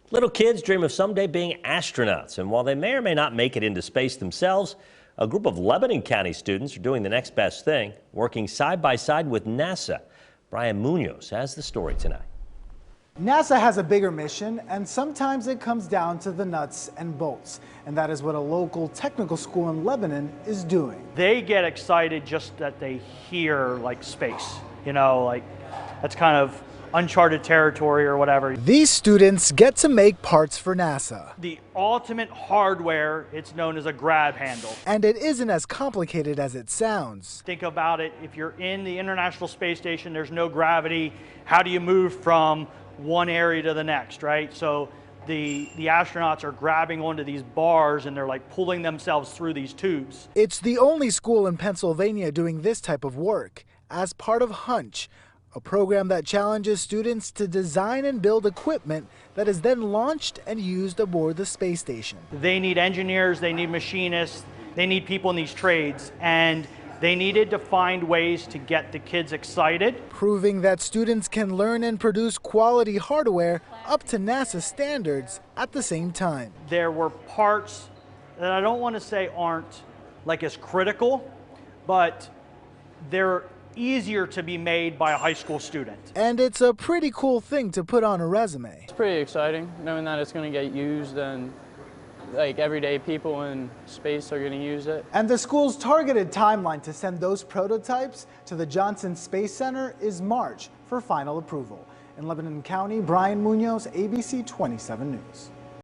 Little kids dream of someday being astronauts, and while they may or may not make it into space themselves, a group of Lebanon County students are doing the next best thing, working side by side with NASA. Brian Munoz has the story tonight. NASA has a bigger mission, and sometimes it comes down to the nuts and bolts. And that is what a local technical school in Lebanon is doing. They get excited just that they hear like space, like that's kind of uncharted territory or whatever. These students get to make parts for NASA. The ultimate hardware, it's known as a grab handle. And it isn't as complicated as it sounds. Think about it, if you're in the International Space Station, there's no gravity. How do you move from one area to the next, right? So the astronauts are grabbing onto these bars and they're like pulling themselves through these tubes. It's the only school in Pennsylvania doing this type of work as part of Hunch, a program that challenges students to design and build equipment that is then launched and used aboard the space station. They need engineers, they need machinists, they need people in these trades, and they needed to find ways to get the kids excited. Proving that students can learn and produce quality hardware up to NASA standards at the same time. There were parts that I don't want to say aren't like as critical, but they're easier to be made by a high school student. And it's a pretty cool thing to put on a resume. It's pretty exciting knowing that it's going to get used and like everyday people in space are going to use it. And the school's targeted timeline to send those prototypes to the Johnson Space Center is March for final approval. In Lebanon County, Brian Munoz, ABC 27 News.